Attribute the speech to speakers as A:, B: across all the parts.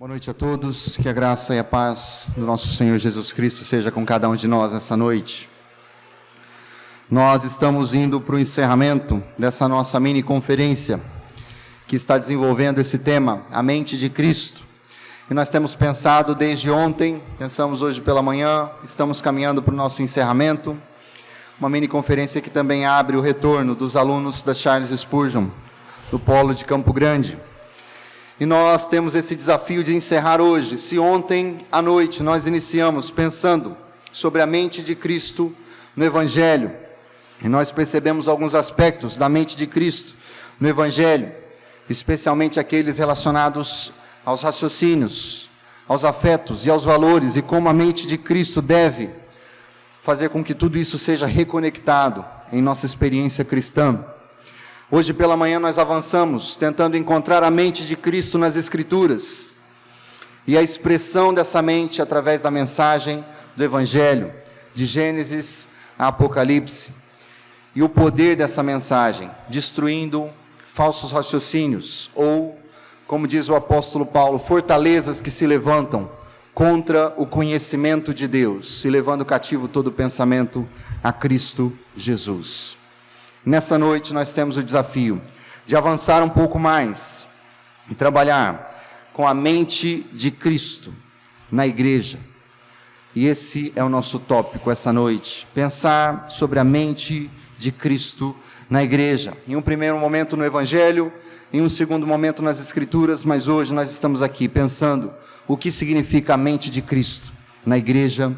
A: Boa noite a todos, que a graça e a paz do nosso Senhor Jesus Cristo seja com cada um de nós nessa noite. Nós estamos indo para o encerramento dessa nossa mini conferência, que está desenvolvendo esse tema, a mente de Cristo. E nós temos pensado desde ontem, pensamos hoje pela manhã, estamos caminhando para o nosso encerramento, uma mini conferência que também abre o retorno dos alunos da Charles Spurgeon, do Polo de Campo Grande. E nós temos esse desafio de encerrar hoje. Se ontem à noite nós iniciamos pensando sobre a mente de Cristo no Evangelho, e nós percebemos alguns aspectos da mente de Cristo no Evangelho, especialmente aqueles relacionados aos raciocínios, aos afetos e aos valores, e como a mente de Cristo deve fazer com que tudo isso seja reconectado em nossa experiência cristã. Hoje pela manhã nós avançamos, tentando encontrar a mente de Cristo nas Escrituras, e a expressão dessa mente através da mensagem do Evangelho, de Gênesis a Apocalipse, e o poder dessa mensagem, destruindo falsos raciocínios, ou, como diz o apóstolo Paulo, fortalezas que se levantam contra o conhecimento de Deus, e levando cativo todo pensamento a Cristo Jesus. Nessa noite nós temos o desafio de avançar um pouco mais e trabalhar com a mente de Cristo na igreja. E esse é o nosso tópico essa noite, pensar sobre a mente de Cristo na igreja. Em um primeiro momento no Evangelho, em um segundo momento nas Escrituras, mas hoje nós estamos aqui pensando o que significa a mente de Cristo na igreja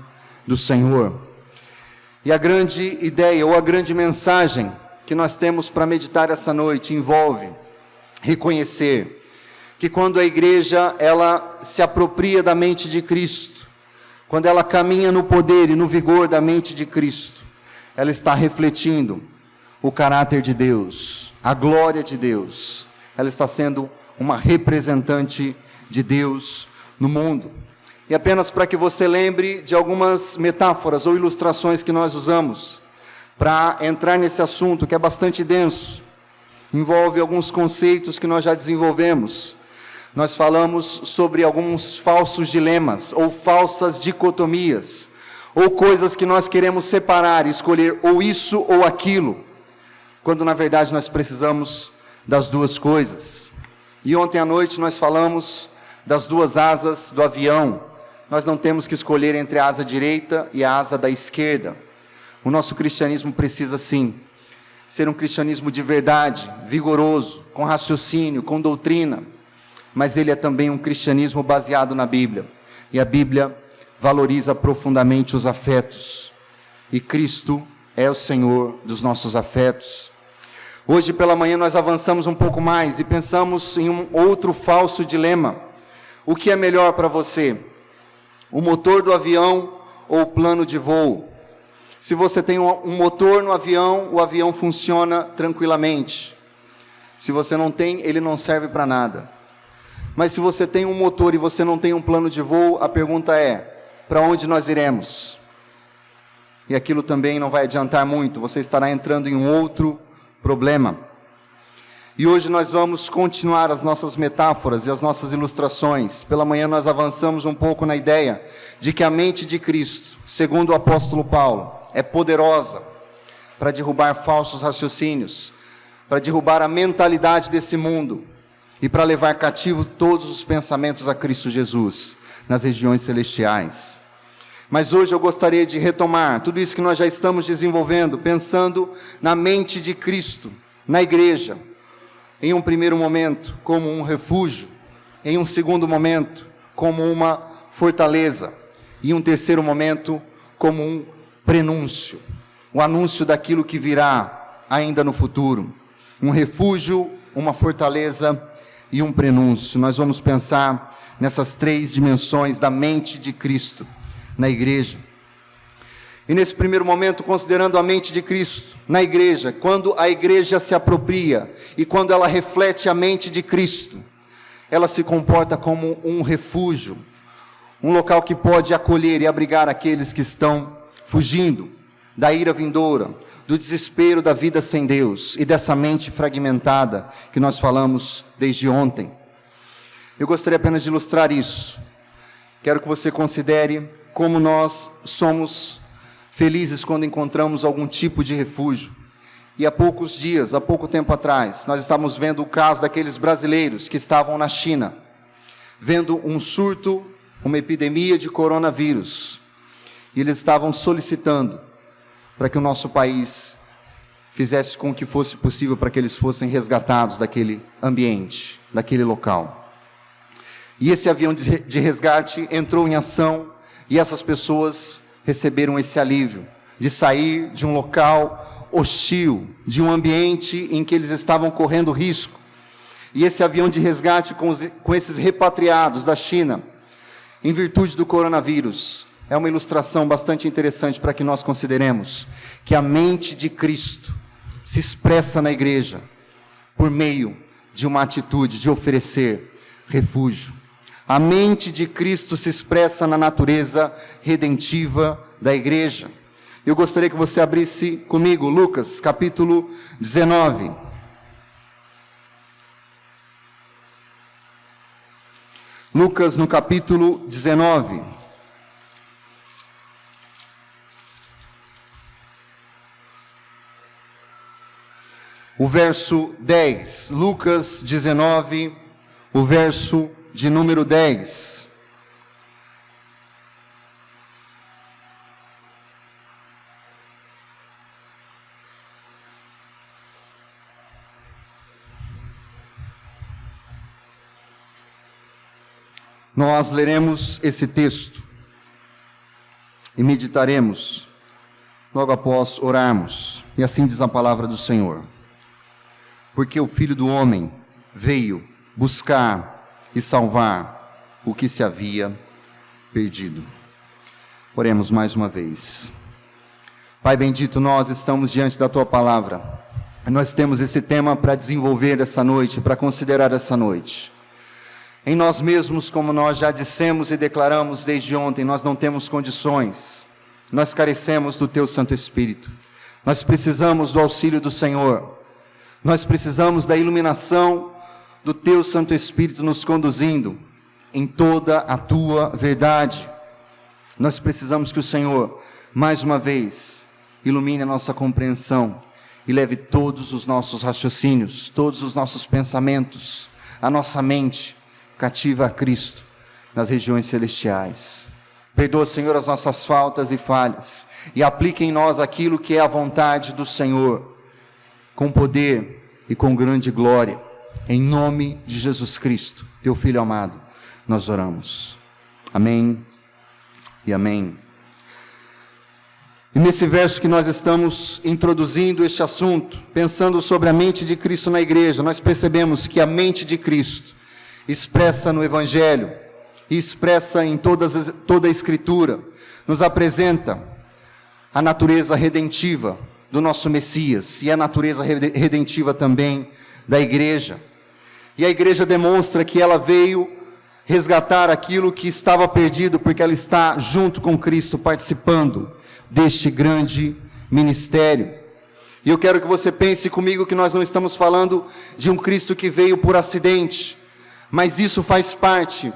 A: do Senhor. E a grande ideia ou a grande mensagem que nós temos para meditar essa noite envolve reconhecer que quando a igreja ela se apropria da mente de Cristo, quando ela caminha no poder e no vigor da mente de Cristo, ela está refletindo o caráter de Deus, a glória de Deus, ela está sendo uma representante de Deus no mundo. E apenas para que você lembre de algumas metáforas ou ilustrações que nós usamos para entrar nesse assunto que é bastante denso, envolve alguns conceitos que nós já desenvolvemos. Nós falamos sobre alguns falsos dilemas, ou falsas dicotomias, ou coisas que nós queremos separar, escolher ou isso ou aquilo, quando na verdade nós precisamos das duas coisas. E ontem à noite nós falamos das duas asas do avião. Nós não temos que escolher entre a asa direita e a asa da esquerda. O nosso cristianismo precisa sim ser um cristianismo de verdade, vigoroso, com raciocínio, com doutrina, mas ele é também um cristianismo baseado na Bíblia, e a Bíblia valoriza profundamente os afetos, e Cristo é o Senhor dos nossos afetos. Hoje pela manhã nós avançamos um pouco mais e pensamos em um outro falso dilema. O que é melhor para você? O motor do avião ou o plano de voo? Se você tem um motor no avião, o avião funciona tranquilamente. Se você não tem, ele não serve para nada. Mas se você tem um motor e você não tem um plano de voo, a pergunta é, para onde nós iremos? E aquilo também não vai adiantar muito, você estará entrando em um outro problema. E hoje nós vamos continuar as nossas metáforas e as nossas ilustrações. Pela manhã nós avançamos um pouco na ideia de que a mente de Cristo, segundo o apóstolo Paulo, é poderosa para derrubar falsos raciocínios, para derrubar a mentalidade desse mundo e para levar cativo todos os pensamentos a Cristo Jesus, nas regiões celestiais. Mas hoje eu gostaria de retomar tudo isso que nós já estamos desenvolvendo, pensando na mente de Cristo, na igreja, em um primeiro momento como um refúgio, em um segundo momento como uma fortaleza, e em um terceiro momento como um prenúncio, o anúncio daquilo que virá ainda no futuro, um refúgio, uma fortaleza e um prenúncio. Nós vamos pensar nessas três dimensões da mente de Cristo na igreja. E nesse primeiro momento, considerando a mente de Cristo na igreja, quando a igreja se apropria e quando ela reflete a mente de Cristo, ela se comporta como um refúgio, um local que pode acolher e abrigar aqueles que estão fugindo da ira vindoura, do desespero da vida sem Deus e dessa mente fragmentada que nós falamos desde ontem. Eu gostaria apenas de ilustrar isso. Quero que você considere como nós somos felizes quando encontramos algum tipo de refúgio. E há poucos dias, há pouco tempo atrás, nós estávamos vendo o caso daqueles brasileiros que estavam na China, vendo um surto, uma epidemia de coronavírus. E eles estavam solicitando para que o nosso país fizesse com que fosse possível para que eles fossem resgatados daquele ambiente, daquele local. E esse avião de resgate entrou em ação e essas pessoas receberam esse alívio de sair de um local hostil, de um ambiente em que eles estavam correndo risco. E esse avião de resgate com esses repatriados da China, em virtude do coronavírus, é uma ilustração bastante interessante para que nós consideremos que a mente de Cristo se expressa na igreja por meio de uma atitude de oferecer refúgio. A mente de Cristo se expressa na natureza redentiva da igreja. Eu gostaria que você abrisse comigo Lucas, capítulo 19. Lucas, no capítulo 19. O verso 10. Lucas 19, o verso de número 10. Nós leremos esse texto e meditaremos logo após orarmos. E assim diz a palavra do Senhor. Porque o Filho do Homem veio buscar e salvar o que se havia perdido. Oremos mais uma vez. Pai bendito, nós estamos diante da Tua palavra. Nós temos esse tema para desenvolver essa noite, para considerar essa noite. Em nós mesmos, como nós já dissemos e declaramos desde ontem, nós não temos condições. Nós carecemos do Teu Santo Espírito. Nós precisamos do auxílio do Senhor. Nós precisamos da iluminação do Teu Santo Espírito nos conduzindo em toda a Tua verdade. Nós precisamos que o Senhor, mais uma vez, ilumine a nossa compreensão e leve todos os nossos raciocínios, todos os nossos pensamentos, a nossa mente cativa a Cristo nas regiões celestiais. Perdoa, Senhor, as nossas faltas e falhas e aplique em nós aquilo que é a vontade do Senhor, com poder e com grande glória. Em nome de Jesus Cristo, Teu Filho amado, nós oramos. Amém e amém. E nesse verso que nós estamos introduzindo este assunto, pensando sobre a mente de Cristo na igreja, nós percebemos que a mente de Cristo expressa no Evangelho e expressa em toda a Escritura, nos apresenta a natureza redentiva do nosso Messias e a natureza redentiva também da igreja. E a igreja demonstra que ela veio resgatar aquilo que estava perdido, porque ela está junto com Cristo, participando deste grande ministério. E eu quero que você pense comigo que nós não estamos falando de um Cristo que veio por acidente, mas isso faz parte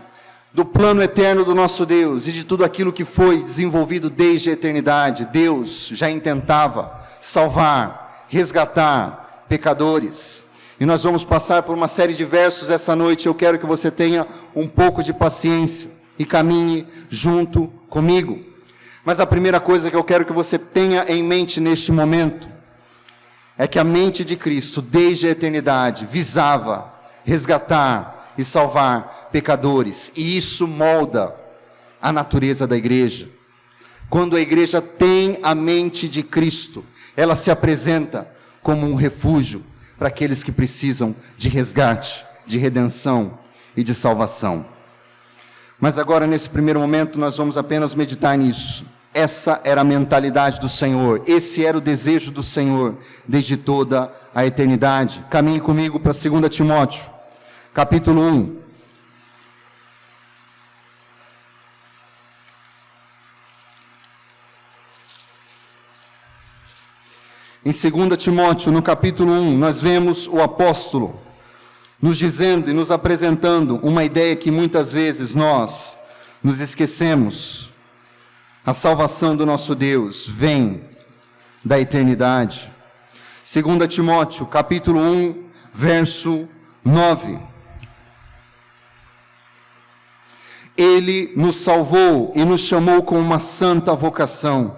A: do plano eterno do nosso Deus e de tudo aquilo que foi desenvolvido desde a eternidade. Deus já intentava salvar, resgatar pecadores. E nós vamos passar por uma série de versos essa noite. Eu quero que você tenha um pouco de paciência e caminhe junto comigo. Mas a primeira coisa que eu quero que você tenha em mente neste momento é que a mente de Cristo, desde a eternidade, visava resgatar e salvar pecadores. E isso molda a natureza da igreja. Quando a igreja tem a mente de Cristo, ela se apresenta como um refúgio para aqueles que precisam de resgate, de redenção e de salvação. Mas agora, nesse primeiro momento, nós vamos apenas meditar nisso. Essa era a mentalidade do Senhor, esse era o desejo do Senhor desde toda a eternidade. Caminhe comigo para 2 Timóteo, capítulo 1. Em 2 Timóteo, no capítulo 1, nós vemos o apóstolo nos dizendo e nos apresentando uma ideia que muitas vezes nós nos esquecemos. A salvação do nosso Deus vem da eternidade. 2 Timóteo, capítulo 1, verso 9. Ele nos salvou e nos chamou com uma santa vocação,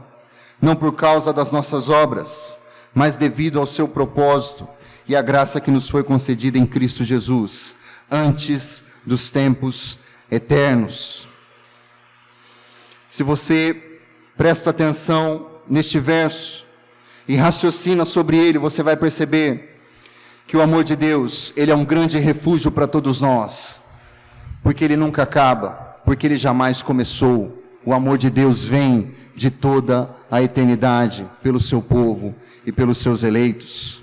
A: não por causa das nossas obras, mas devido ao seu propósito e à graça que nos foi concedida em Cristo Jesus, antes dos tempos eternos. Se você presta atenção neste verso e raciocina sobre ele, você vai perceber que o amor de Deus, ele é um grande refúgio para todos nós, porque ele nunca acaba, porque ele jamais começou. O amor de Deus vem de toda a eternidade pelo seu povo e pelos seus eleitos.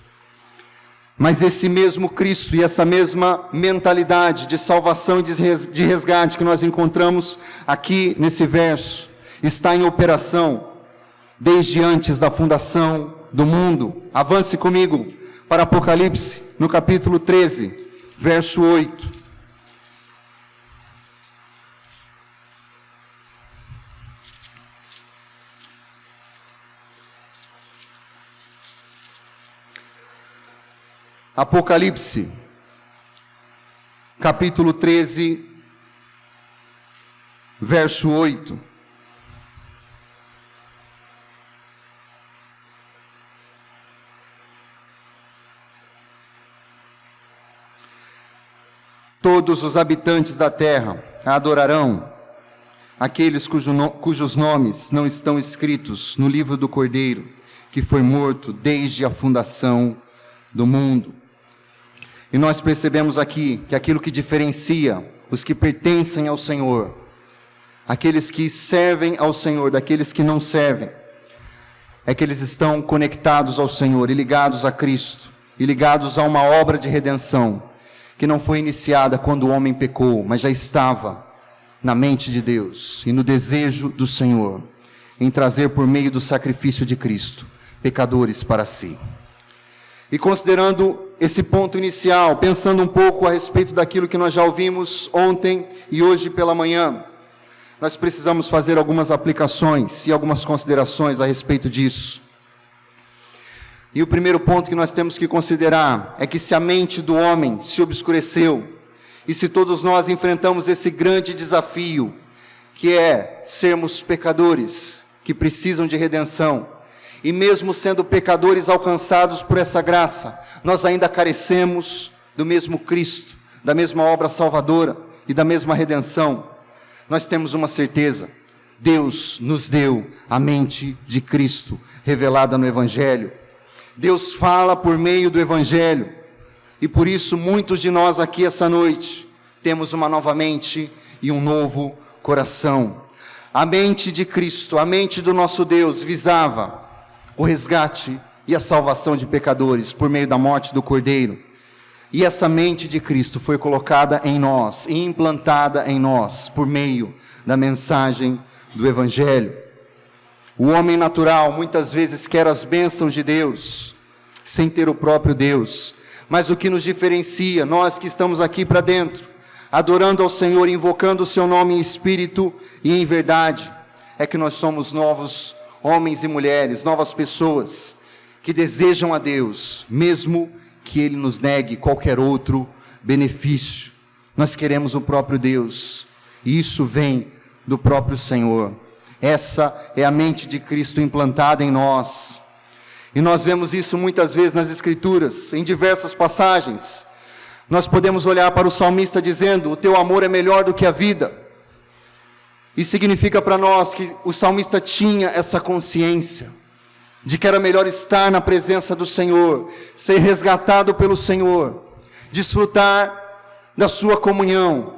A: Mas esse mesmo Cristo e essa mesma mentalidade de salvação e de resgate que nós encontramos aqui nesse verso, está em operação desde antes da fundação do mundo. Avance comigo para Apocalipse, no capítulo 13, verso 8. Apocalipse, capítulo 13, verso 8. Todos os habitantes da terra a adorarão, aqueles cujos nomes não estão escritos no livro do Cordeiro, que foi morto desde a fundação do mundo. E nós percebemos aqui que aquilo que diferencia os que pertencem ao Senhor, aqueles que servem ao Senhor daqueles que não servem, é que eles estão conectados ao Senhor e ligados a Cristo, e ligados a uma obra de redenção, que não foi iniciada quando o homem pecou, mas já estava na mente de Deus e no desejo do Senhor, em trazer por meio do sacrifício de Cristo, pecadores para si. E considerando esse ponto inicial, pensando um pouco a respeito daquilo que nós já ouvimos ontem e hoje pela manhã, nós precisamos fazer algumas aplicações e algumas considerações a respeito disso. E o primeiro ponto que nós temos que considerar é que se a mente do homem se obscureceu, e se todos nós enfrentamos esse grande desafio, que é sermos pecadores que precisam de redenção, e mesmo sendo pecadores alcançados por essa graça, nós ainda carecemos do mesmo Cristo, da mesma obra salvadora e da mesma redenção. Nós temos uma certeza: Deus nos deu a mente de Cristo, revelada no Evangelho. Deus fala por meio do Evangelho, e por isso muitos de nós aqui essa noite temos uma nova mente e um novo coração. A mente de Cristo, a mente do nosso Deus, visava o resgate e a salvação de pecadores por meio da morte do Cordeiro. E essa mente de Cristo foi colocada em nós e implantada em nós por meio da mensagem do Evangelho. O homem natural muitas vezes quer as bênçãos de Deus, sem ter o próprio Deus. Mas o que nos diferencia, nós que estamos aqui para dentro, adorando ao Senhor, invocando o seu nome em espírito e em verdade, é que nós somos novos homens e mulheres, novas pessoas, que desejam a Deus, mesmo que Ele nos negue qualquer outro benefício. Nós queremos o próprio Deus, e isso vem do próprio Senhor. Essa é a mente de Cristo implantada em nós, e nós vemos isso muitas vezes nas Escrituras, em diversas passagens. Nós podemos olhar para o salmista dizendo: o teu amor é melhor do que a vida. Isso significa para nós que o salmista tinha essa consciência de que era melhor estar na presença do Senhor, ser resgatado pelo Senhor, desfrutar da sua comunhão,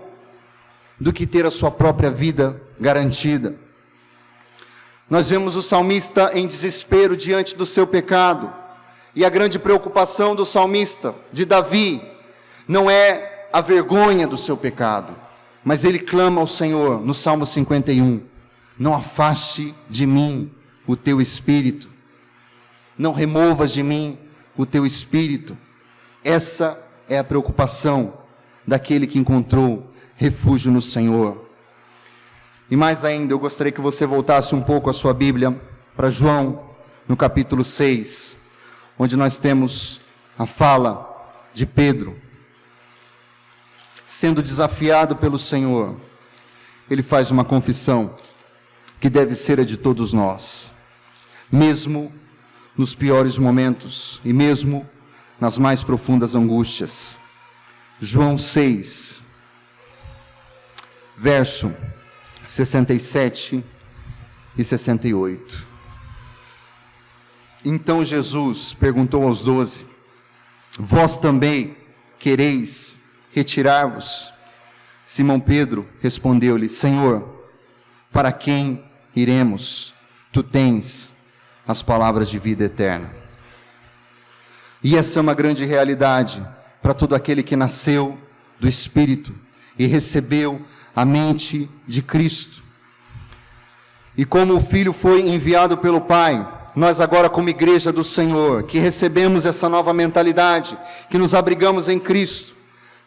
A: do que ter a sua própria vida garantida. Nós vemos o salmista em desespero diante do seu pecado, e a grande preocupação do salmista, de Davi, não é a vergonha do seu pecado, mas ele clama ao Senhor no Salmo 51, não afaste de mim o teu espírito, não removas de mim o teu espírito. Essa é a preocupação daquele que encontrou refúgio no Senhor. E mais ainda, eu gostaria que você voltasse um pouco a sua Bíblia para João, no capítulo 6, onde nós temos a fala de Pedro. Sendo desafiado pelo Senhor, ele faz uma confissão que deve ser a de todos nós, mesmo nos piores momentos e mesmo nas mais profundas angústias. João 6, verso 67 e 68. Então Jesus perguntou aos 12: vós também quereis retirar-vos? Simão Pedro respondeu-lhe: Senhor, para quem iremos? Tu tens as palavras de vida eterna. E essa é uma grande realidade para todo aquele que nasceu do Espírito e recebeu a mente de Cristo. E como o Filho foi enviado pelo Pai, nós agora, como igreja do Senhor, que recebemos essa nova mentalidade, que nos abrigamos em Cristo,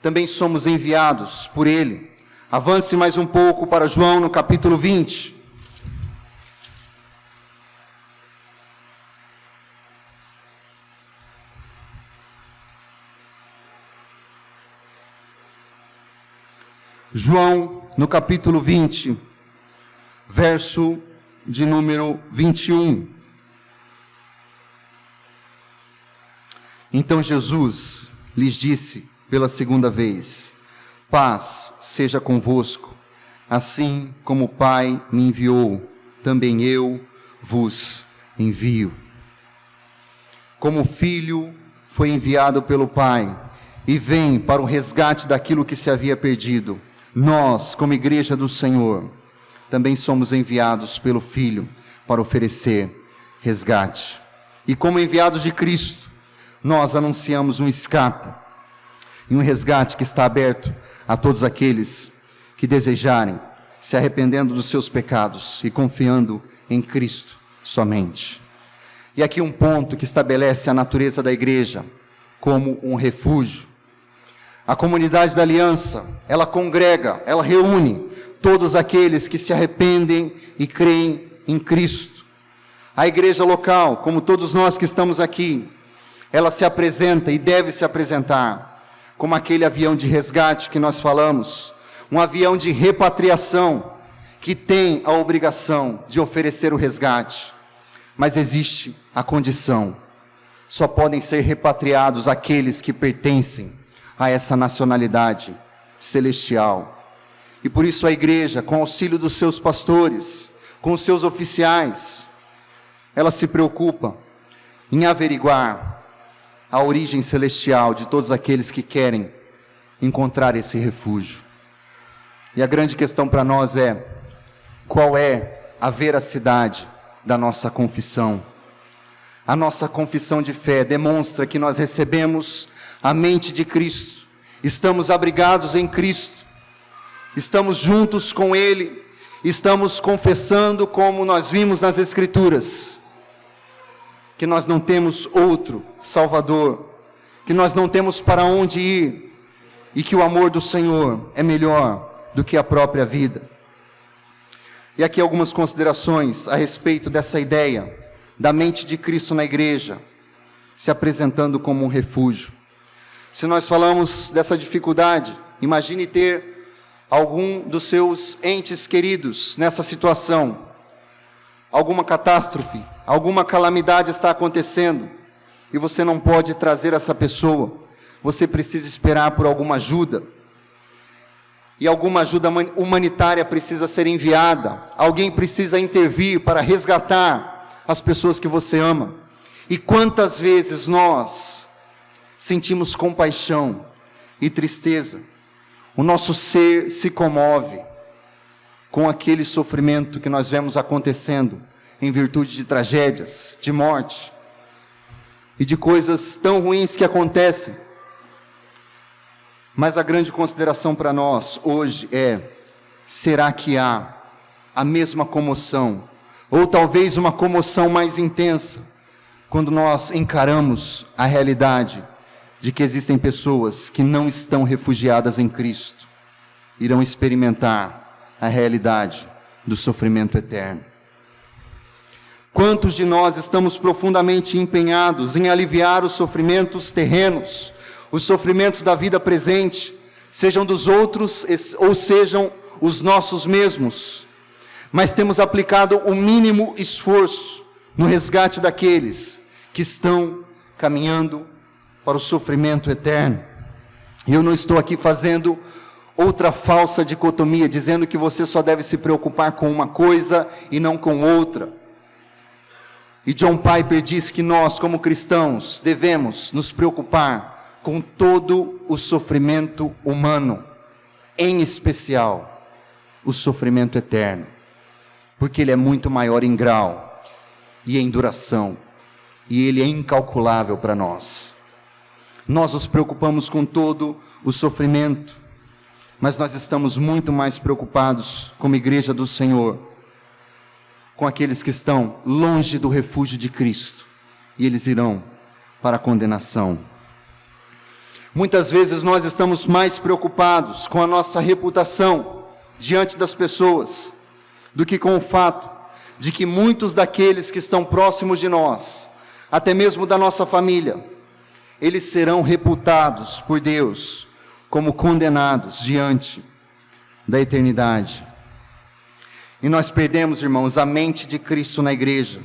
A: também somos enviados por Ele. Avance mais um pouco para João no capítulo 20. João, no capítulo 20, verso de número 21. Então Jesus lhes disse pela segunda vez: paz seja convosco, assim como o Pai me enviou, também eu vos envio. Como o Filho foi enviado pelo Pai e vem para o resgate daquilo que se havia perdido, nós, como igreja do Senhor, também somos enviados pelo Filho para oferecer resgate. E como enviados de Cristo, nós anunciamos um escape e um resgate que está aberto a todos aqueles que desejarem, se arrependendo dos seus pecados e confiando em Cristo somente. E aqui um ponto que estabelece a natureza da igreja como um refúgio. A comunidade da aliança, ela congrega, ela reúne todos aqueles que se arrependem e creem em Cristo. A igreja local, como todos nós que estamos aqui, ela se apresenta e deve se apresentar como aquele avião de resgate que nós falamos, um avião de repatriação que tem a obrigação de oferecer o resgate. Mas existe a condição: só podem ser repatriados aqueles que pertencem a essa nacionalidade celestial. E por isso a igreja, com o auxílio dos seus pastores, com os seus oficiais, ela se preocupa em averiguar a origem celestial de todos aqueles que querem encontrar esse refúgio. E a grande questão para nós é: qual é a veracidade da nossa confissão? A nossa confissão de fé demonstra que nós recebemos a mente de Cristo, estamos abrigados em Cristo, estamos juntos com Ele, estamos confessando, como nós vimos nas Escrituras, que nós não temos outro Salvador, que nós não temos para onde ir, e que o amor do Senhor é melhor do que a própria vida. E aqui algumas considerações a respeito dessa ideia da mente de Cristo na igreja, se apresentando como um refúgio. Se nós falamos dessa dificuldade, imagine ter algum dos seus entes queridos nessa situação, alguma catástrofe, alguma calamidade está acontecendo, e você não pode trazer essa pessoa, você precisa esperar por alguma ajuda, e alguma ajuda humanitária precisa ser enviada, alguém precisa intervir para resgatar as pessoas que você ama. E quantas vezes nós sentimos compaixão e tristeza, o nosso ser se comove com aquele sofrimento que nós vemos acontecendo em virtude de tragédias, de morte e de coisas tão ruins que acontecem. Mas a grande consideração para nós hoje é: será que há a mesma comoção, ou talvez uma comoção mais intensa, quando nós encaramos a realidade de que existem pessoas que não estão refugiadas em Cristo, irão experimentar a realidade do sofrimento eterno. Quantos de nós estamos profundamente empenhados em aliviar os sofrimentos terrenos, os sofrimentos da vida presente, sejam dos outros ou sejam os nossos mesmos, mas temos aplicado o mínimo esforço no resgate daqueles que estão caminhando para o sofrimento eterno. E eu não estou aqui fazendo outra falsa dicotomia, dizendo que você só deve se preocupar com uma coisa e não com outra. E John Piper diz que nós, como cristãos, devemos nos preocupar com todo o sofrimento humano, em especial o sofrimento eterno, porque ele é muito maior em grau e em duração, e ele é incalculável para nós. Nós nos preocupamos com todo o sofrimento, mas nós estamos muito mais preocupados como igreja do Senhor, com aqueles que estão longe do refúgio de Cristo, e eles irão para a condenação. Muitas vezes nós estamos mais preocupados com a nossa reputação diante das pessoas, do que com o fato de que muitos daqueles que estão próximos de nós, até mesmo da nossa família, eles serão reputados por Deus como condenados diante da eternidade. E nós perdemos, irmãos, a mente de Cristo na igreja,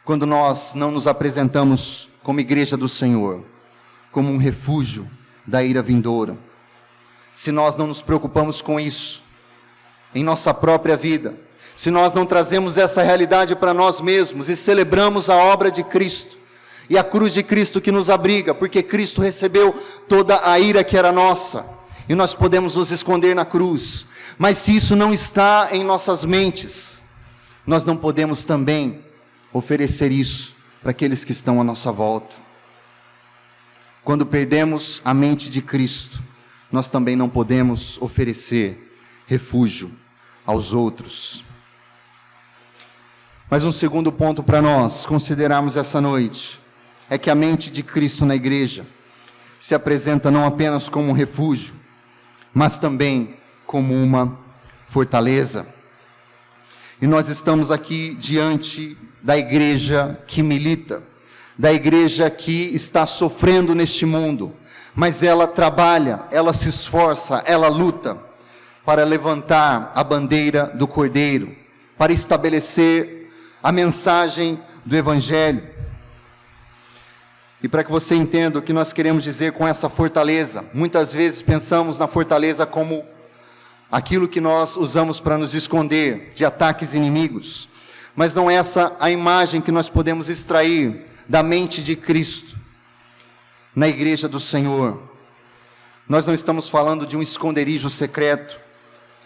A: quando nós não nos apresentamos como igreja do Senhor, como um refúgio da ira vindoura. Se nós não nos preocupamos com isso, em nossa própria vida, se nós não trazemos essa realidade para nós mesmos e celebramos a obra de Cristo, e a cruz de Cristo que nos abriga, porque Cristo recebeu toda a ira que era nossa, e nós podemos nos esconder na cruz. Mas se isso não está em nossas mentes, nós não podemos também oferecer isso para aqueles que estão à nossa volta. Quando perdemos a mente de Cristo, nós também não podemos oferecer refúgio aos outros. Mas um segundo ponto para nós considerarmos essa noite, é que a mente de Cristo na igreja se apresenta não apenas como um refúgio, mas também como uma fortaleza. E nós estamos aqui diante da igreja que milita, da igreja que está sofrendo neste mundo, mas ela trabalha, ela se esforça, ela luta para levantar a bandeira do Cordeiro, para estabelecer a mensagem do Evangelho. E para que você entenda o que nós queremos dizer com essa fortaleza, muitas vezes pensamos na fortaleza como aquilo que nós usamos para nos esconder de ataques inimigos, mas não é essa a imagem que nós podemos extrair da mente de Cristo na igreja do Senhor. Nós não estamos falando de um esconderijo secreto,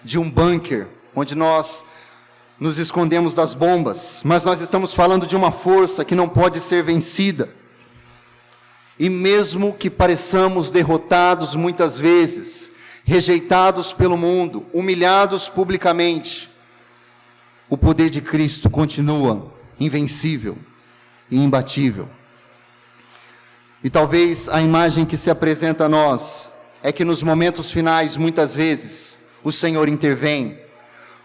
A: de um bunker, onde nós nos escondemos das bombas, mas nós estamos falando de uma força que não pode ser vencida. E mesmo que pareçamos derrotados muitas vezes, rejeitados pelo mundo, humilhados publicamente, o poder de Cristo continua invencível e imbatível. E talvez a imagem que se apresenta a nós é que nos momentos finais, muitas vezes, o Senhor intervém,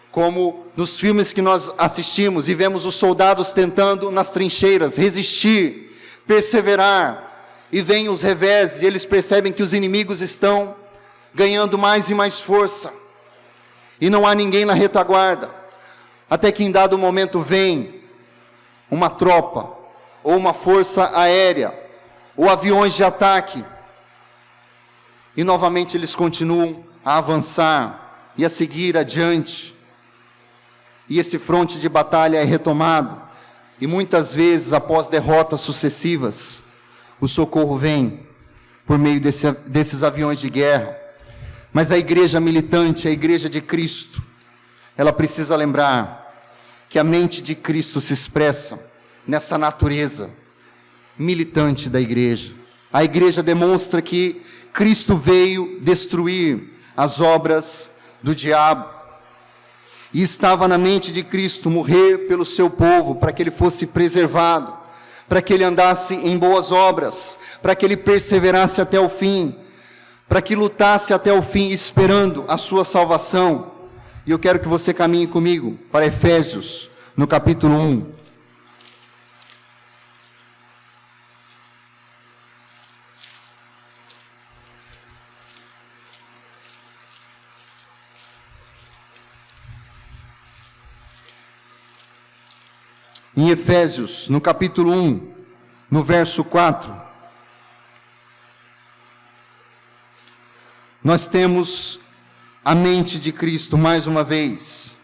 A: como nos filmes que nós assistimos e vemos os soldados tentando nas trincheiras resistir, perseverar, e vêm os reveses, e eles percebem que os inimigos estão ganhando mais e mais força, e não há ninguém na retaguarda, até que em dado momento vem uma tropa, ou uma força aérea, ou aviões de ataque, e novamente eles continuam a avançar, e a seguir adiante, e esse fronte de batalha é retomado, e muitas vezes após derrotas sucessivas, o socorro vem por meio desses aviões de guerra. Mas a igreja militante, a igreja de Cristo, ela precisa lembrar que a mente de Cristo se expressa nessa natureza militante da igreja. A igreja demonstra que Cristo veio destruir as obras do diabo, e estava na mente de Cristo morrer pelo seu povo, para que ele fosse preservado, para que ele andasse em boas obras, para que ele perseverasse até o fim, para que lutasse até o fim, esperando a sua salvação. E eu quero que você caminhe comigo para Efésios, no capítulo 1. Em Efésios, no capítulo 1, no verso 4, nós temos a mente de Cristo mais uma vez,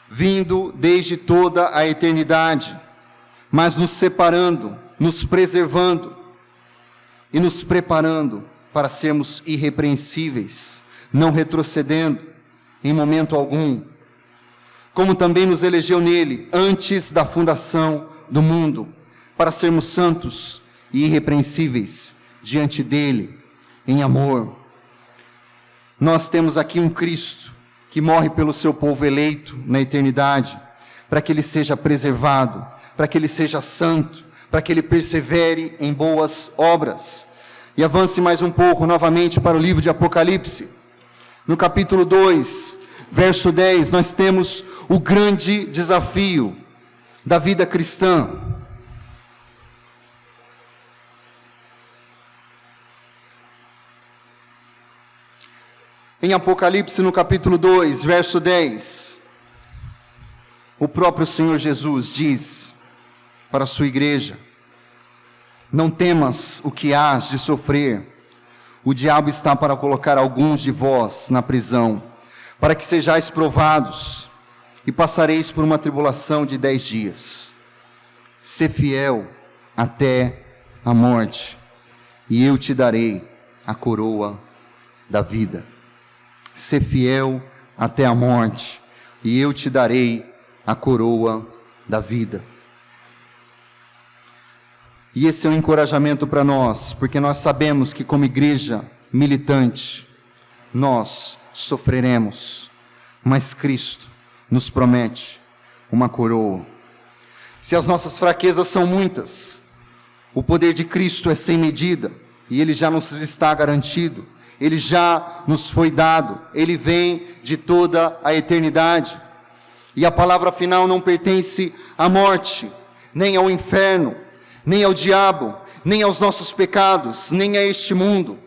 A: vindo desde toda a eternidade, mas nos separando, nos preservando e nos preparando para sermos irrepreensíveis, não retrocedendo em momento algum, como também nos elegeu nele antes da fundação do mundo, para sermos santos e irrepreensíveis diante dele, em amor. Nós temos aqui um Cristo que morre pelo seu povo eleito na eternidade, para que ele seja preservado, para que ele seja santo, para que ele persevere em boas obras. E avance mais um pouco novamente para o livro de Apocalipse. No capítulo 2, verso 10, nós temos o grande desafio da vida cristã. Em Apocalipse, no capítulo 2, verso 10, o próprio Senhor Jesus diz para a sua igreja: não temas o que hás de sofrer, o diabo está para colocar alguns de vós na prisão, para que sejais provados, e passareis por uma tribulação de 10 dias. Sê fiel até a morte, e eu te darei a coroa da vida. Sê fiel até a morte, e eu te darei a coroa da vida. E esse é um encorajamento para nós, porque nós sabemos que como igreja militante, nós sofreremos, mas Cristo nos promete uma coroa. Se as nossas fraquezas são muitas, o poder de Cristo é sem medida, e ele já nos está garantido, ele já nos foi dado, ele vem de toda a eternidade, e a palavra final não pertence à morte, nem ao inferno, nem ao diabo, nem aos nossos pecados, nem a este mundo.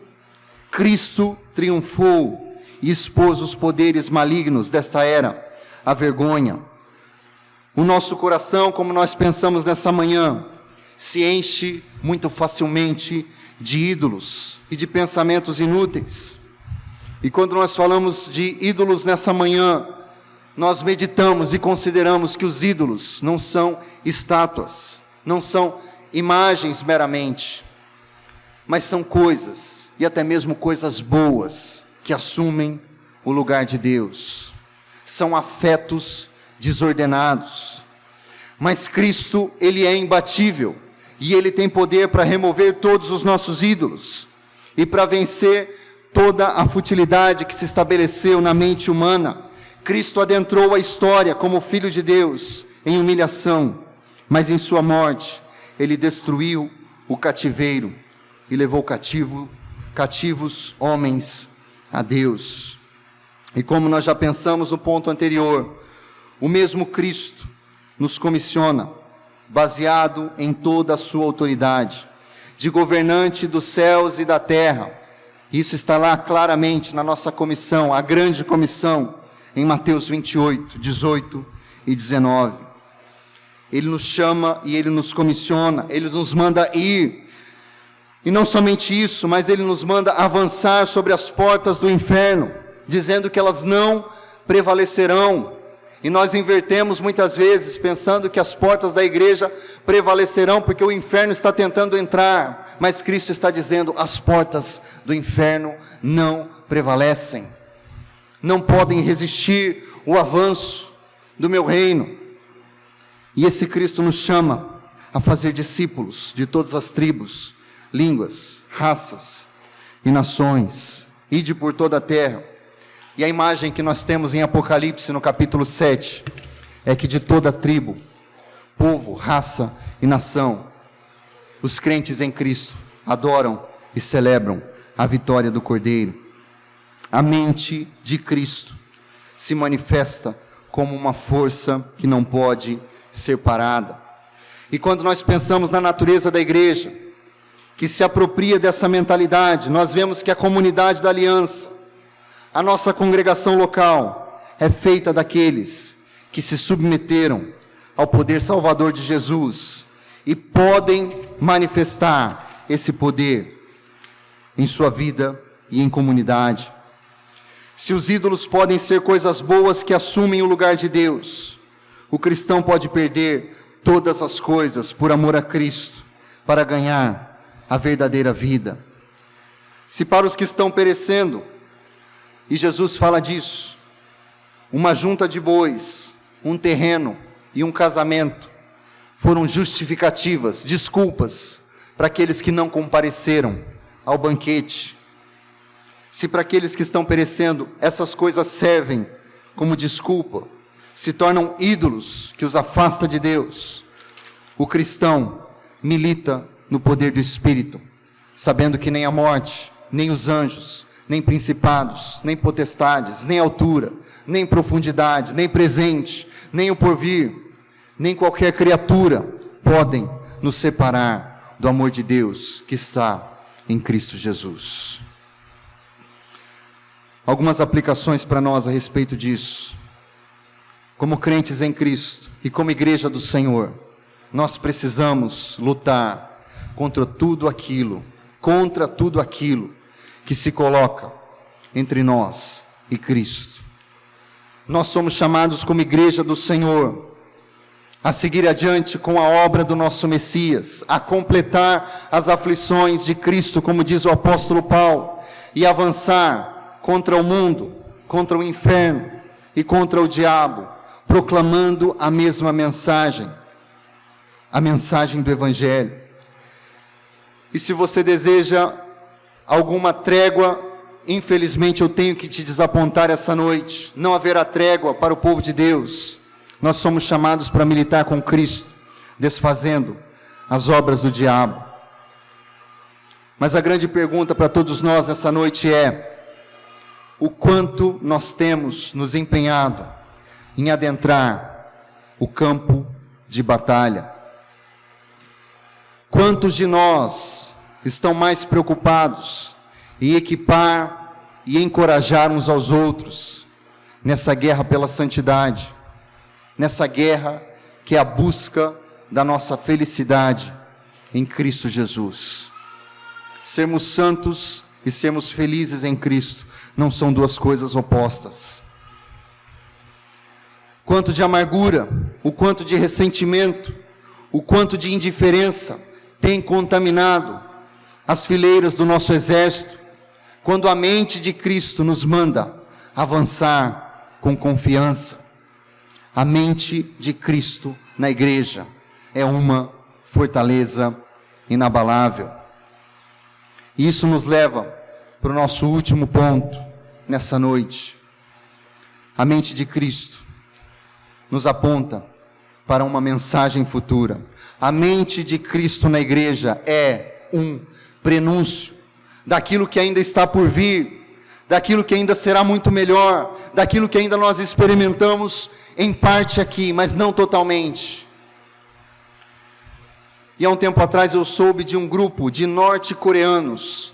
A: Cristo triunfou e expôs os poderes malignos dessa era, a vergonha. O nosso coração, como nós pensamos nessa manhã, se enche muito facilmente de ídolos e de pensamentos inúteis. E quando nós falamos de ídolos nessa manhã, nós meditamos e consideramos que os ídolos não são estátuas, não são imagens meramente, mas são coisas, e até mesmo coisas boas, que assumem o lugar de Deus. São afetos desordenados. Mas Cristo, ele é imbatível, e ele tem poder para remover todos os nossos ídolos, e para vencer toda a futilidade que se estabeleceu na mente humana. Cristo adentrou a história como Filho de Deus em humilhação, mas em sua morte, ele destruiu o cativeiro, e levou cativos homens a Deus. E como nós já pensamos no ponto anterior, o mesmo Cristo nos comissiona, baseado em toda a sua autoridade, de governante dos céus e da terra. Isso está lá claramente na nossa comissão, a grande comissão, em Mateus 28, 18 e 19. Ele nos chama e ele nos comissiona, ele nos manda ir. E não somente isso, mas ele nos manda avançar sobre as portas do inferno, dizendo que elas não prevalecerão. E nós invertemos muitas vezes, pensando que as portas da igreja prevalecerão, porque o inferno está tentando entrar. Mas Cristo está dizendo, as portas do inferno não prevalecem. Não podem resistir o avanço do meu reino. E esse Cristo nos chama a fazer discípulos de todas as tribos, línguas, raças e nações. Ide por toda a terra. E a imagem que nós temos em Apocalipse, no capítulo 7, é que de toda a tribo, povo, raça e nação. Os crentes em Cristo adoram e celebram a vitória do Cordeiro. A mente de Cristo se manifesta como uma força que não pode ser parada. E quando nós pensamos na natureza da igreja, que se apropria dessa mentalidade, nós vemos que a comunidade da aliança, a nossa congregação local, é feita daqueles que se submeteram ao poder salvador de Jesus e podem manifestar esse poder em sua vida e em comunidade. Se os ídolos podem ser coisas boas que assumem o lugar de Deus, o cristão pode perder todas as coisas por amor a Cristo, para ganhar a verdadeira vida. Se para os que estão perecendo, e Jesus fala disso, uma junta de bois, um terreno e um casamento foram justificativas, desculpas para aqueles que não compareceram ao banquete. Se para aqueles que estão perecendo essas coisas servem como desculpa, se tornam ídolos que os afasta de Deus, o cristão milita no poder do Espírito, sabendo que nem a morte, nem os anjos, nem principados, nem potestades, nem altura, nem profundidade, nem presente, nem o porvir, nem qualquer criatura podem nos separar do amor de Deus que está em Cristo Jesus. Algumas aplicações para nós a respeito disso. Como crentes em Cristo e como igreja do Senhor, nós precisamos lutar contra tudo aquilo que se coloca entre nós e Cristo. Nós somos chamados como igreja do Senhor a seguir adiante com a obra do nosso Messias, a completar as aflições de Cristo, como diz o apóstolo Paulo, e avançar contra o mundo, contra o inferno e contra o diabo, proclamando a mesma mensagem, a mensagem do Evangelho. E se você deseja alguma trégua, infelizmente eu tenho que te desapontar essa noite, não haverá trégua para o povo de Deus. Nós somos chamados para militar com Cristo, desfazendo as obras do diabo. Mas a grande pergunta para todos nós nessa noite é: o quanto nós temos nos empenhado em adentrar o campo de batalha? Quantos de nós estão mais preocupados em equipar e encorajar uns aos outros nessa guerra pela santidade, nessa guerra que é a busca da nossa felicidade em Cristo Jesus? Sermos santos e sermos felizes em Cristo não são duas coisas opostas. Quanto de amargura, o quanto de ressentimento, o quanto de indiferença tem contaminado as fileiras do nosso exército, quando a mente de Cristo nos manda avançar com confiança. A mente de Cristo na igreja é uma fortaleza inabalável. E isso nos leva para o nosso último ponto nessa noite. A mente de Cristo nos aponta para uma mensagem futura. A mente de Cristo na igreja é um prenúncio daquilo que ainda está por vir, daquilo que ainda será muito melhor, daquilo que ainda nós experimentamos em parte aqui, mas não totalmente. E há um tempo atrás eu soube de um grupo de norte-coreanos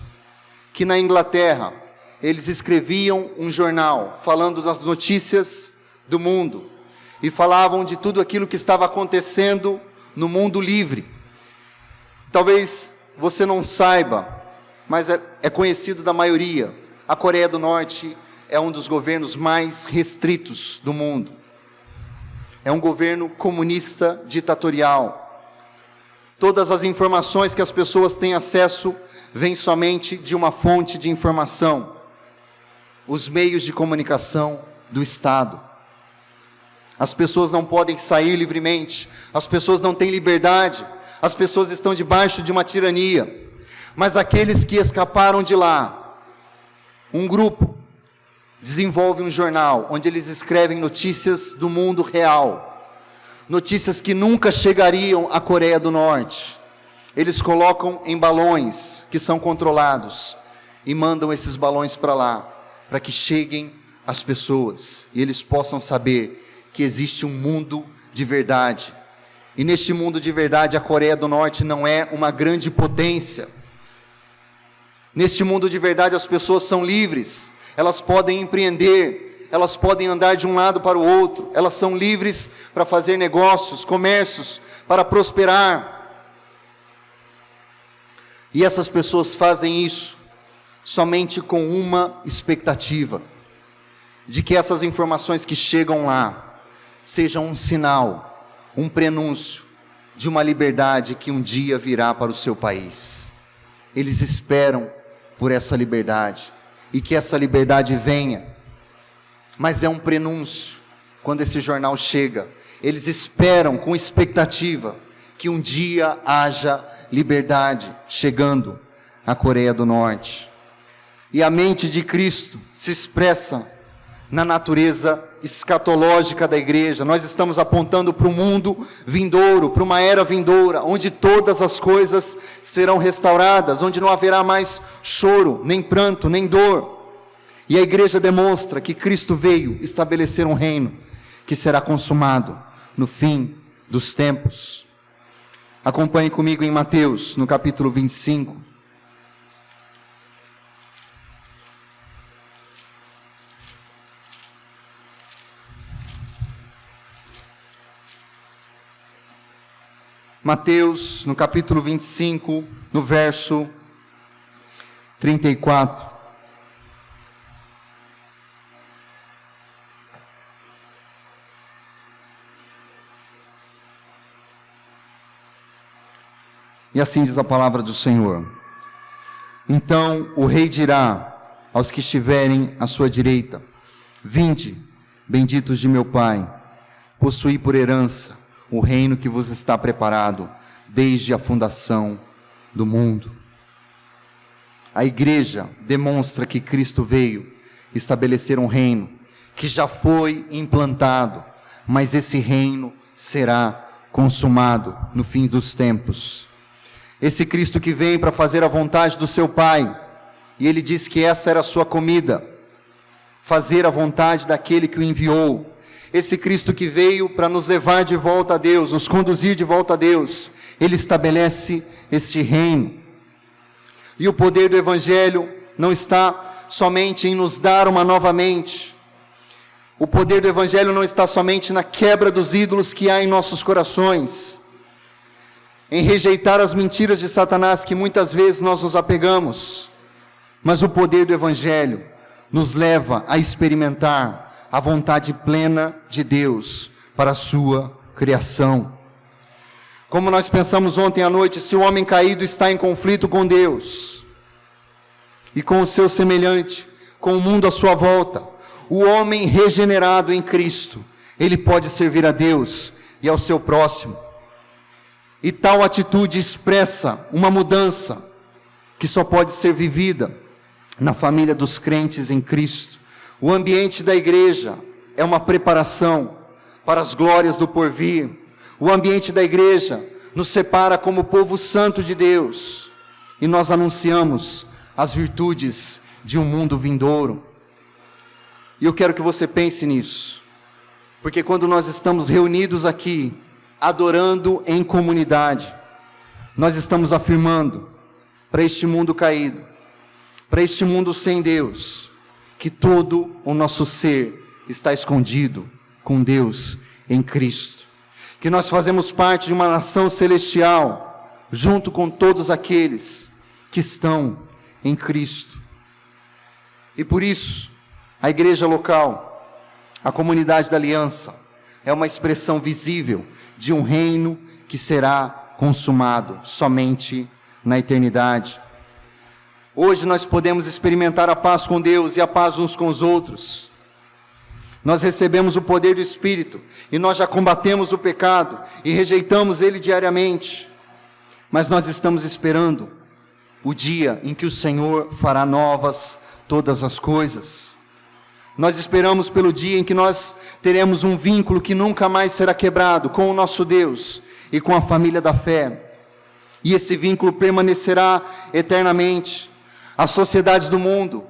A: que na Inglaterra eles escreviam um jornal falando das notícias do mundo e falavam de tudo aquilo que estava acontecendo no mundo livre. Talvez você não saiba, mas é conhecido da maioria. A Coreia do Norte é um dos governos mais restritos do mundo. É um governo comunista ditatorial. Todas as informações que as pessoas têm acesso vêm somente de uma fonte de informação: os meios de comunicação do Estado. As pessoas não podem sair livremente, as pessoas não têm liberdade, as pessoas estão debaixo de uma tirania. Mas aqueles que escaparam de lá, um grupo desenvolve um jornal onde eles escrevem notícias do mundo real, notícias que nunca chegariam à Coreia do Norte. Eles colocam em balões que são controlados e mandam esses balões para lá, para que cheguem às pessoas e eles possam saber que existe um mundo de verdade. E neste mundo de verdade, a Coreia do Norte não é uma grande potência. Neste mundo de verdade, as pessoas são livres, elas podem empreender, elas podem andar de um lado para o outro, elas são livres para fazer negócios, comércios, para prosperar. E essas pessoas fazem isso somente com uma expectativa, de que essas informações que chegam lá sejam um sinal, um prenúncio de uma liberdade que um dia virá para o seu país. Eles esperam por essa liberdade, e que essa liberdade venha, mas é um prenúncio. Quando esse jornal chega, eles esperam com expectativa que um dia haja liberdade chegando à Coreia do Norte. E a mente de Cristo se expressa na natureza escatológica da igreja. Nós estamos apontando para o mundo vindouro, para uma era vindoura, onde todas as coisas serão restauradas, onde não haverá mais choro, nem pranto, nem dor. E a igreja demonstra que Cristo veio estabelecer um reino que será consumado no fim dos tempos. Acompanhe comigo em Mateus, no capítulo 25. Mateus, no capítulo 25, no verso 34. E assim diz a palavra do Senhor: então o rei dirá aos que estiverem à sua direita: vinde, benditos de meu Pai, possuí por herança o reino que vos está preparado desde a fundação do mundo. A igreja demonstra que Cristo veio estabelecer um reino que já foi implantado, mas esse reino será consumado no fim dos tempos. Esse Cristo que veio para fazer a vontade do seu Pai, e ele disse que essa era a sua comida, fazer a vontade daquele que o enviou. Esse Cristo que veio para nos levar de volta a Deus, nos conduzir de volta a Deus, ele estabelece este reino. E o poder do Evangelho não está somente em nos dar uma nova mente. O poder do Evangelho não está somente na quebra dos ídolos que há em nossos corações, em rejeitar as mentiras de Satanás que muitas vezes nós nos apegamos, mas o poder do Evangelho nos leva a experimentar a vontade plena de Deus para a sua criação. Como nós pensamos ontem à noite, se o homem caído está em conflito com Deus e com o seu semelhante, com o mundo à sua volta, o homem regenerado em Cristo, ele pode servir a Deus e ao seu próximo. E tal atitude expressa uma mudança que só pode ser vivida na família dos crentes em Cristo. O ambiente da igreja é uma preparação para as glórias do porvir. O ambiente da igreja nos separa como povo santo de Deus, e nós anunciamos as virtudes de um mundo vindouro. E eu quero que você pense nisso, porque quando nós estamos reunidos aqui, adorando em comunidade, nós estamos afirmando para este mundo caído, para este mundo sem Deus, que todo o nosso ser está escondido com Deus em Cristo, que nós fazemos parte de uma nação celestial, junto com todos aqueles que estão em Cristo. E por isso, a igreja local, a comunidade da aliança, é uma expressão visível de um reino que será consumado somente na eternidade. Hoje nós podemos experimentar a paz com Deus e a paz uns com os outros. Nós recebemos o poder do Espírito e nós já combatemos o pecado e rejeitamos ele diariamente. Mas nós estamos esperando o dia em que o Senhor fará novas todas as coisas. Nós esperamos pelo dia em que nós teremos um vínculo que nunca mais será quebrado com o nosso Deus e com a família da fé. E esse vínculo permanecerá eternamente. As sociedades do mundo,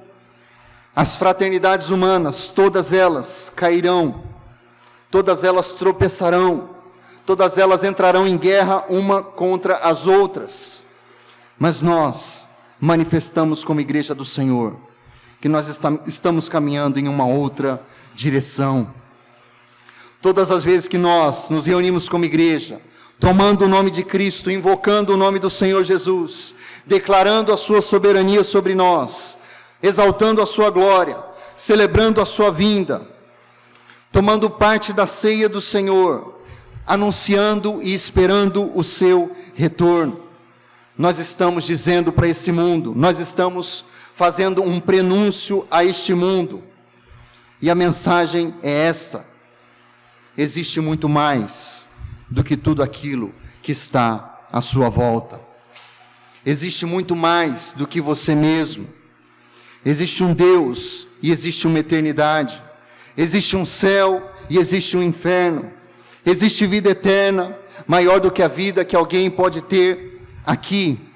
A: as fraternidades humanas, todas elas cairão, todas elas tropeçarão, todas elas entrarão em guerra uma contra as outras. Mas nós manifestamos como igreja do Senhor que nós estamos caminhando em uma outra direção. Todas as vezes que nós nos reunimos como igreja, tomando o nome de Cristo, invocando o nome do Senhor Jesus, declarando a sua soberania sobre nós, exaltando a sua glória, celebrando a sua vinda, tomando parte da ceia do Senhor, anunciando e esperando o seu retorno. Nós estamos dizendo para esse mundo, nós estamos fazendo um prenúncio a este mundo, e a mensagem é esta: existe muito mais do que tudo aquilo que está à sua volta. Existe muito mais do que você mesmo. Existe um Deus e existe uma eternidade. Existe um céu e existe um inferno. Existe vida eterna, maior do que a vida que alguém pode ter aqui.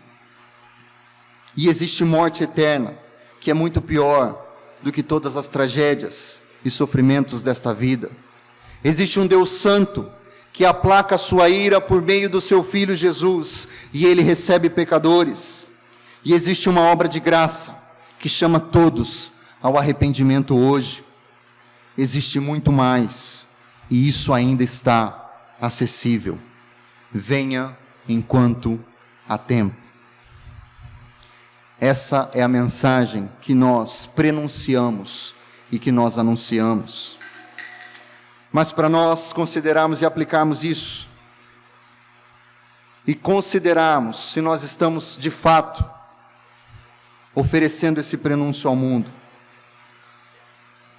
A: E existe morte eterna, que é muito pior do que todas as tragédias e sofrimentos desta vida. Existe um Deus santo, que aplaca a sua ira por meio do seu Filho Jesus, e ele recebe pecadores. E existe uma obra de graça, que chama todos ao arrependimento hoje. Existe muito mais, e isso ainda está acessível. Venha enquanto há tempo. Essa é a mensagem que nós prenunciamos e que nós anunciamos. Mas para nós considerarmos e aplicarmos isso, e considerarmos se nós estamos de fato oferecendo esse prenúncio ao mundo,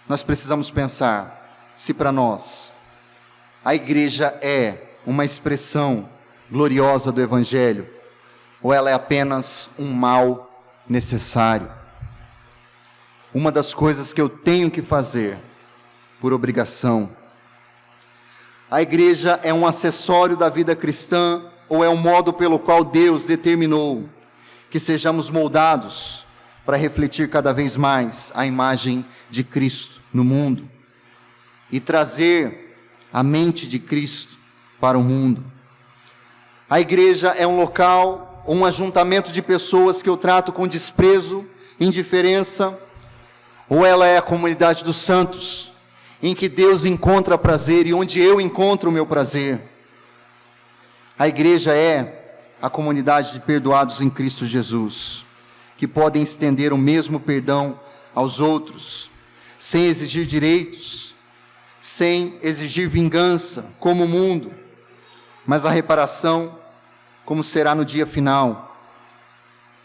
A: nós precisamos pensar se para nós a igreja é uma expressão gloriosa do Evangelho, ou ela é apenas um mal necessário. Uma das coisas que eu tenho que fazer por obrigação. A igreja é um acessório da vida cristã, ou é um modo pelo qual Deus determinou que sejamos moldados para refletir cada vez mais a imagem de Cristo no mundo e trazer a mente de Cristo para o mundo. A igreja é um local, um ajuntamento de pessoas que eu trato com desprezo, indiferença, ou ela é a comunidade dos santos, em que Deus encontra prazer e onde eu encontro o meu prazer. A igreja é a comunidade de perdoados em Cristo Jesus, que podem estender o mesmo perdão aos outros, sem exigir direitos, sem exigir vingança, como o mundo, mas a reparação, como será no dia final.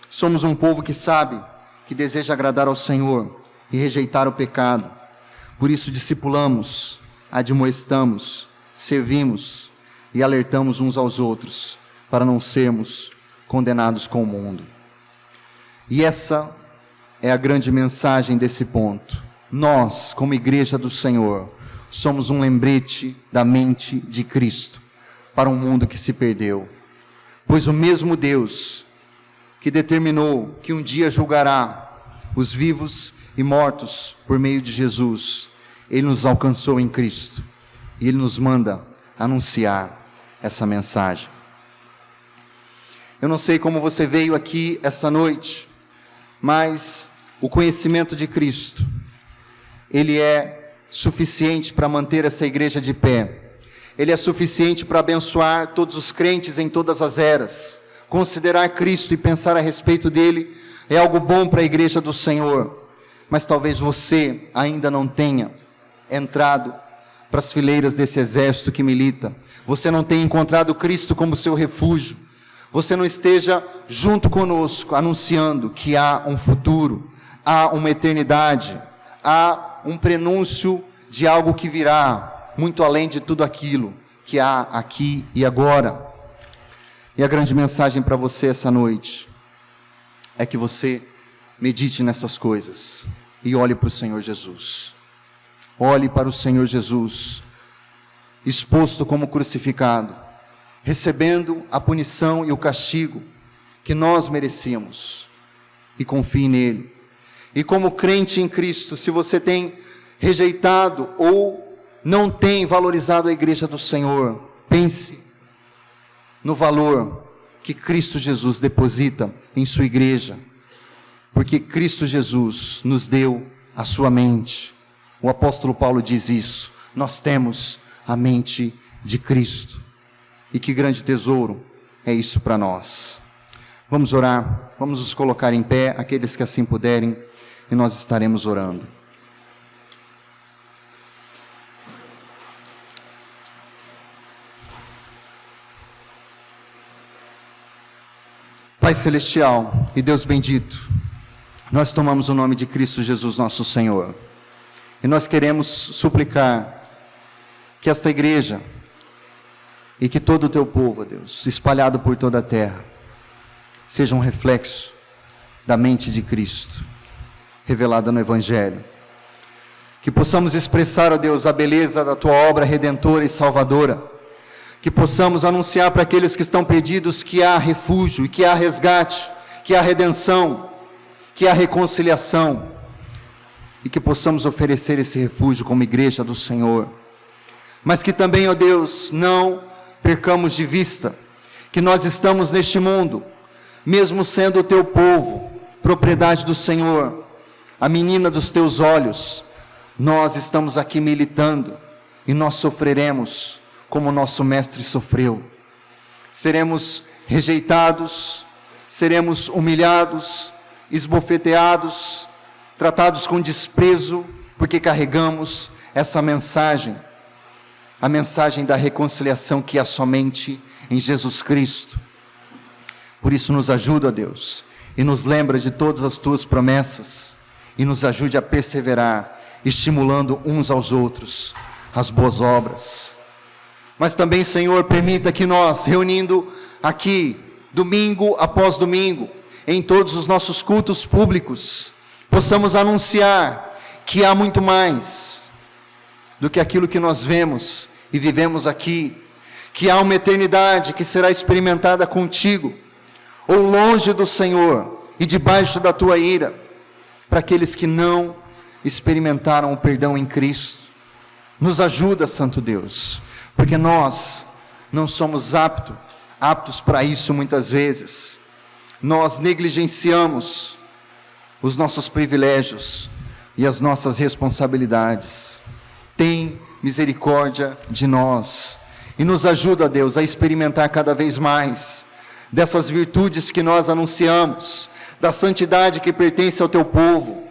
A: Somos um povo que sabe, que deseja agradar ao Senhor e rejeitar o pecado. Por isso discipulamos, admoestamos, servimos e alertamos uns aos outros, para não sermos condenados com o mundo. E essa é a grande mensagem desse ponto. Nós, como igreja do Senhor, somos um lembrete da mente de Cristo para um mundo que se perdeu. Pois o mesmo Deus que determinou que um dia julgará os vivos e mortos por meio de Jesus, Ele nos alcançou em Cristo e Ele nos manda anunciar essa mensagem. Eu não sei como você veio aqui essa noite, mas o conhecimento de Cristo, Ele é suficiente para manter essa igreja de pé. Ele é suficiente para abençoar todos os crentes em todas as eras. Considerar Cristo e pensar a respeito dele é algo bom para a igreja do Senhor. Mas talvez você ainda não tenha entrado para as fileiras desse exército que milita. Você não tenha encontrado Cristo como seu refúgio. Você não esteja junto conosco anunciando que há um futuro, há uma eternidade, há um prenúncio de algo que virá, muito além de tudo aquilo que há aqui e agora. E a grande mensagem para você essa noite é que você medite nessas coisas e olhe para o Senhor Jesus. olhe para o Senhor Jesus, exposto como crucificado, recebendo a punição e o castigo que nós merecíamos, e confie nele. E como crente em Cristo, se você tem rejeitado ou não tem valorizado a igreja do Senhor, pense no valor que Cristo Jesus deposita em sua igreja, porque Cristo Jesus nos deu a sua mente. O apóstolo Paulo diz isso: nós temos a mente de Cristo, e que grande tesouro é isso para nós. Vamos orar, vamos nos colocar em pé, aqueles que assim puderem, e nós estaremos orando. Pai celestial e Deus bendito, nós tomamos o nome de Cristo Jesus nosso Senhor, e nós queremos suplicar que esta igreja e que todo o teu povo, ó Deus, espalhado por toda a terra, seja um reflexo da mente de Cristo, revelada no Evangelho. Que possamos expressar, ó Deus, a beleza da tua obra redentora e salvadora. Que possamos anunciar para aqueles que estão perdidos que há refúgio, e que há resgate, que há redenção, que há reconciliação. E que possamos oferecer esse refúgio como igreja do Senhor. Mas que também, ó Deus, não percamos de vista que nós estamos neste mundo, mesmo sendo o teu povo, propriedade do Senhor, a menina dos teus olhos, nós estamos aqui militando, e nós sofreremos como nosso mestre sofreu. Seremos rejeitados, seremos humilhados, esbofeteados, tratados com desprezo, porque carregamos essa mensagem, a mensagem da reconciliação que há somente em Jesus Cristo. Por isso nos ajuda, Deus, e nos lembra de todas as tuas promessas, e nos ajude a perseverar, estimulando uns aos outros as boas obras. Mas também, Senhor, permita que nós, reunindo aqui, domingo após domingo, em todos os nossos cultos públicos, possamos anunciar que há muito mais do que aquilo que nós vemos e vivemos aqui, que há uma eternidade que será experimentada contigo, ou longe do Senhor e debaixo da tua ira, para aqueles que não experimentaram o perdão em Cristo. Nos ajuda, Santo Deus, porque nós não somos aptos para isso muitas vezes. Nós negligenciamos os nossos privilégios e as nossas responsabilidades. Tem misericórdia de nós e nos ajuda, Deus, a experimentar cada vez mais dessas virtudes que nós anunciamos, da santidade que pertence ao teu povo,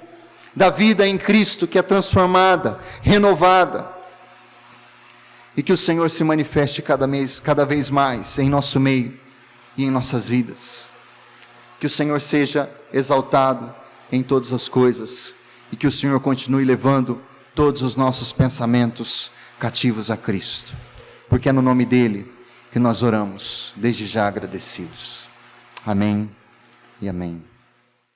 A: da vida em Cristo que é transformada, renovada, e que o Senhor se manifeste cada vez mais em nosso meio e em nossas vidas. Que o Senhor seja exaltado em todas as coisas, e que o Senhor continue levando todos os nossos pensamentos cativos a Cristo, porque é no nome dEle que nós oramos, desde já agradecidos. Amém e amém.